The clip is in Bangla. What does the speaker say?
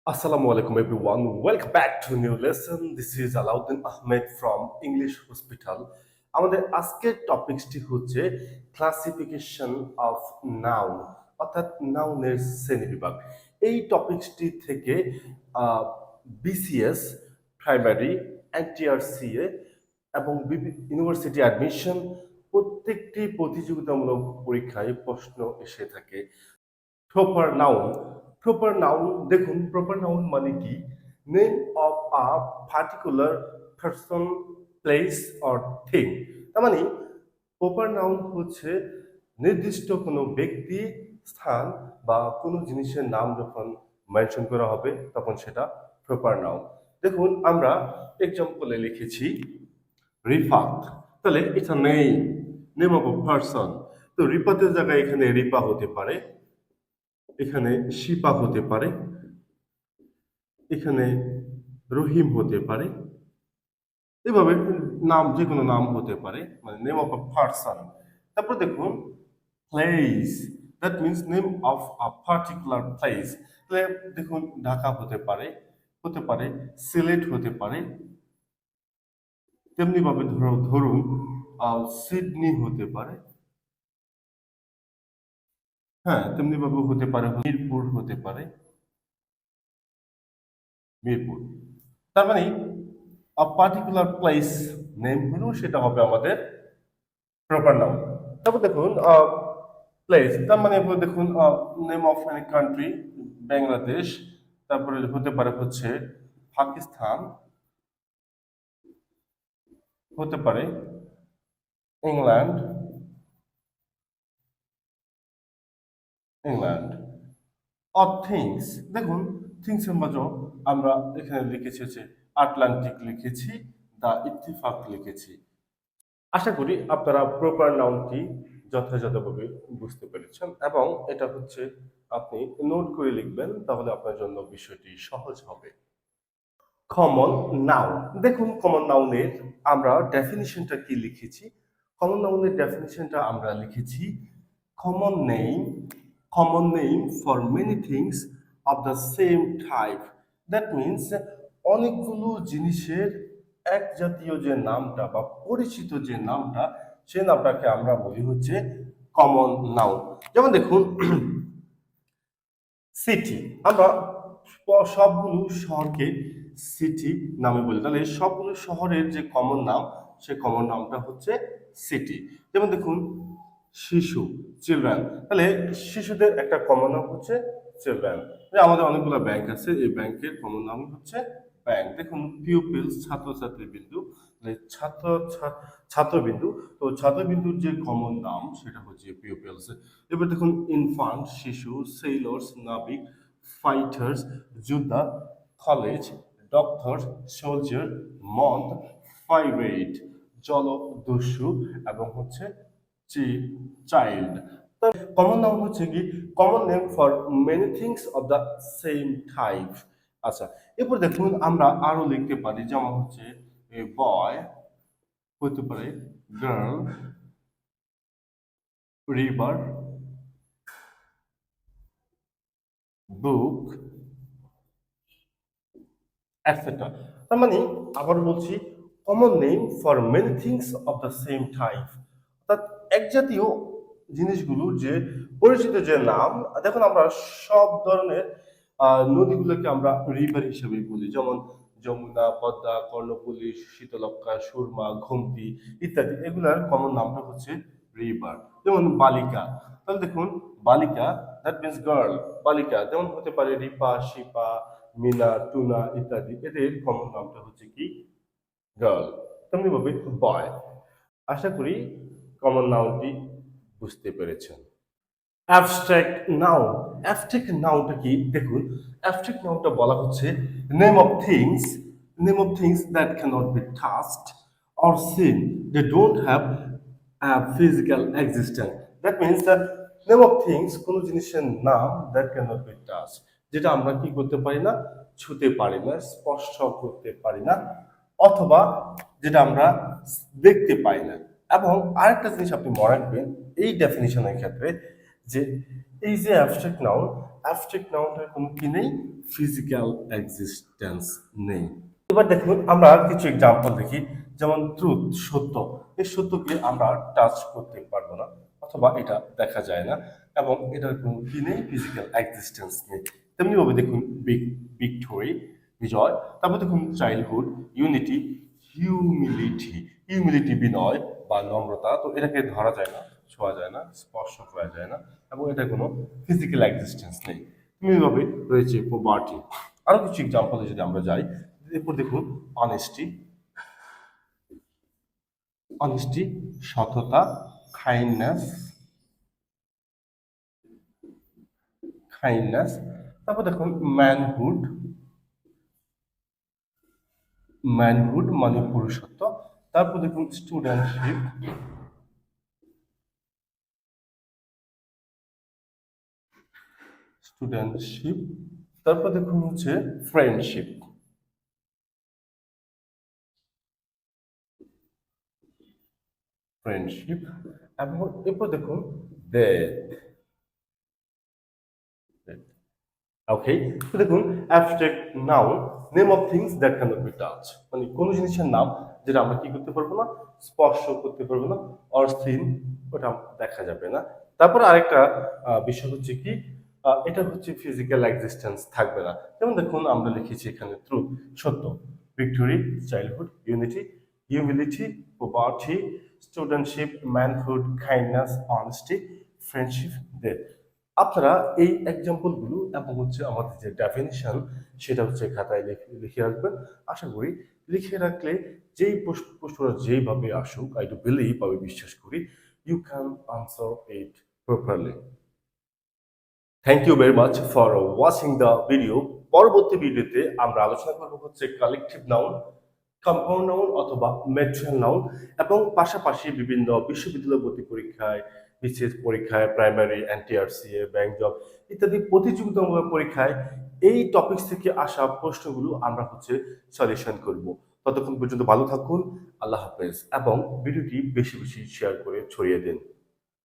Assalamu alaikum everyone. Welcome back to a new lesson. This is Alauddin Ahmed from English Hospital. আমাদের আজকের টপিকসটি হচ্ছে ক্লাসিফিকেশন অফ নাউন অর্থাৎ নাউনের শ্রেণীবিভাগ। এই টপিকসটি থেকে বিসিএস, প্রাইমারি, এনটিআরসিএ এবং ইউনিভার্সিটি অ্যাডমিশন প্রত্যেকটি প্রতিযোগিতামূলক পরীক্ষায় প্রশ্ন এসে থাকে। প্রপার নাউন, প্রপার নাউন দেখুন, প্রপার নাউন মানে কি? Name of a particular person, place or thing. তার মানে প্রপার নাউন হচ্ছে নির্দিষ্ট কোনো ব্যক্তি, স্থান বা কোনো জিনিসের নাম যখন মেনশন করা হবে তখন সেটা প্রপার নাউন। দেখুন আমরা এক্সাম্পলে লিখেছি রিফাত, তাহলে এটা নেম অফ আ পারসন। তো রিফাতের জায়গায় এখানে রিপা হতে পারে, এখানে শিপা হতে পারে, এখানে রহিম হতে পারে, এভাবে নাম যে কোনো নাম হতে পারে, মানে নেম অফ আ পারসন। তারপর দেখুন place, that means name of a particular place. তাহলে দেখুন ঢাকা হতে পারে সিলেট হতে পারে, তেমনি ভাবে ধরুন সিডনি হতে পারে, হ্যাঁ তেমনি ভাবে হতে পারে মিরপুর হতে পারে, মিরপুর। তার মানে পার্টিকুলার প্লেস নেম হলেও সেটা হবে আমাদের প্রপার নাউন। তারপর দেখুন প্লেস, তার মানে দেখুন name of any country, Bangladesh, তারপরে হতে পারে হচ্ছে পাকিস্তান, হতে পারে ইংল্যান্ড, ইংল্যান্ড। অর থিংস, দেখুন থিংস এর মাঝে আমরা এখানে লিখেছি হচ্ছে আটলান্টিক লিখেছি, দা ইত্তেফাক লিখেছি। আশা করি আপনারা প্রপার নাউনটি যথাযথভাবে বুঝতে পেরেছেন এবং এটা হচ্ছে আপনি নোট করে লিখবেন, তাহলে আপনার জন্য বিষয়টি সহজ হবে। কমন নাউন, দেখুন কমন নাউনের আমরা ডেফিনিশনটা কি লিখেছি। কমন নাউনের ডেফিনিশনটা আমরা লিখেছি common name, common name for many things of the same type. That means অনেকগুলো জিনিসের এক জাতীয় যে নামটা বা পরিচিত যে নামটা, সে নামটাকে আমরা বলি হচ্ছে কমন নাউন। যেমন দেখুন সিটি, আমরা সবগুলো শহরকে সিটি নামে বলি, তাহলে সবগুলো শহরের যে কমন নাম, সে কমন নামটা হচ্ছে সিটি। যেমন দেখুন শিশু, চিলড্রেন, তাহলে শিশুদের একটা কমন নাম হচ্ছে চিলড্রেন। আমাদের অনেকগুলো ব্যাংক আছে, এই ব্যাংকের কমন নাম হচ্ছে ব্যাংক। দেখুন পিউপিলস, ছাত্রছাত্রী বিন্দু, ছাত্রবিন্দু, তো ছাত্রবিন্দুর যে কমন নাম সেটা হচ্ছে পিউপিলস। এবার দেখুন ইনফান্ট, শিশু, সেলর্স, নাবিক, ফাইটার্স, যোদ্ধা, college, doctor, soldier, month, pirate, জলদস্যু এবং হচ্ছে চাইল্ড। কমন নাম হচ্ছে কি common name for many things of the same type. আচ্ছা, এরপর দেখুন আমরা আরো লিখতে পারি, যেমন হচ্ছে এ বয়, হতে পারে গার্ল, রিভার, বুক, এটসেট্রা। তার মানে আবার বলছি common name for many things of the same type, অর্থাৎ এক জাতীয় জিনিসগুলো যে পরিচিত যে নাম। দেখুন আমরা সব ধরনের নদীগুলোকে আমরা রিভার হিসেবে বলি, যেমন যমুনা, পদ্মা, কর্ণফুলী, শীতলক্ষ্যা, সুরমা, গোমতী ইত্যাদি। এগুলার কমন নামটা হচ্ছে রিভার। যেমন বালিকা, তাহলে দেখুন বালিকা, দ্যাট মিনস গার্ল, বালিকা। যেমন হতে পারে রিপা, শিপা, মিনা, টুনা ইত্যাদি, এদের কমন নামটা হচ্ছে কি গার্ল। তেমনি ভাবে বয়। আশা করি কমন নাউনটি বুঝতে পেরেছেন। অ্যাবস্ট্রাক্ট নাউন, অ্যাবস্ট্রাক্ট নাউনটা কি? দেখুন অ্যাবস্ট্রাক্ট নাউনটা বলা হচ্ছে name of things, name of things that cannot be touched or seen, they don't have physical existence. That means that name of things কোনো জিনিসের নাম দ্যাট ক্যানট বি টাচ, যেটা আমরা কি করতে পারি না, ছুতে পারি না, স্পর্শ করতে পারি না, অথবা যেটা আমরা দেখতে পাই না। এবং আরেকটা জিনিস আপনি মনে রাখবেন এই ডেফিনিশনের ক্ষেত্রে, যে এই যে অ্যাবস্ট্রাক্ট নাউনটার কোনো কি নেই, ফিজিক্যাল এক্সিস্টেন্স নেই। এবার দেখুন আমরা কিছু এক্সাম্পল দেখি, যেমন ট্রুথ, সত্য। এই সত্যকে আমরা টাচ করতে পারবো না, অথবা এটা দেখা যায় না, এবং এটার কোনো কি নেই, ফিজিক্যাল এক্সিস্টেন্স নেই। তেমনি ভাবে দেখুন ভিক্টোরি, বিজয়। তারপর দেখুন চাইল্ডহুড, ইউনিটি, হিউমিলিটি বিনয় বা নম্রতা। তো এটাকে ধরা যায় না, ছোঁয়া যায় না, স্পর্শ করা যায় না, এবং এটার কোনো ফিজিক্যাল এক্সিস্টেন্স নেই। তেমনিভাবে রয়েছে পভার্টি। আরো কিছু এক্সাম্পলে যদি আমরা যাই, এরপর দেখুন অনেস্টি, সততা, কাইন্ডনেস, কাইন্ডনেস। তারপর দেখুন ম্যানহুড মানে পুরুষত্ব। তারপর দেখুন স্টুডেন্টশিপ। তারপর দেখুন হচ্ছে ফ্রেন্ডশিপ, ফ্রেন্ডশিপ। এবং এরপর দেখুন ডেথ। ওকে, তো দেখুন abstract noun, name of things that cannot be touch, মানে কোন জিনিসের নাম যেটা আমরা কি করতে পারবো না, স্পর্শ করতে পারবো না, অর সিন, ওটা দেখা যাবে না। তারপর আরেকটা বিষয় হচ্ছে কি, এটা হচ্ছে ফিজিক্যাল এক্সিস্টেন্স থাকবে না। যেমন দেখুন আমরা লিখেছি এখানে ট্রুথ, সত্য, victory, childhood, unity, humility, poverty, studentship, manhood, kindness, honesty, friendship, death. আপনারা এই এক্সাম্পলগুলো এবং হচ্ছে আমাদের যে ডেফিনিশন, সেটা হচ্ছে খাতায় লিখে রাখবেন। আশা করি লিখে রাখলে যেই প্রশ্নটা যেইভাবে আসুক, আই ডু বিলিভ, আমি বিশ্বাস করি, you can answer it properly. Thank you very much for watching the video. পরবর্তী ভিডিওতে আমরা আলোচনা করবো হচ্ছে কালেকটিভ নাউন, কম্পাউন্ড নাউন অথবা ম্যাটেরিয়াল নাউন, এবং পাশাপাশি বিভিন্ন বিশ্ববিদ্যালয় ভর্তি পরীক্ষায়, বিসিএস পরীক্ষায়, প্রাইমারি, এনটিআরসিএ, ব্যাংক জব ইত্যাদি প্রতিযোগিতামূলক পরীক্ষায় এই টপিকস থেকে আসা প্রশ্নগুলো আমরা হচ্ছে সলিউশন করব। ততক্ষণ পর্যন্ত ভালো থাকুন, আল্লাহ হাফেজ, এবং ভিডিওটি বেশি বেশি শেয়ার করে ছড়িয়ে দিন।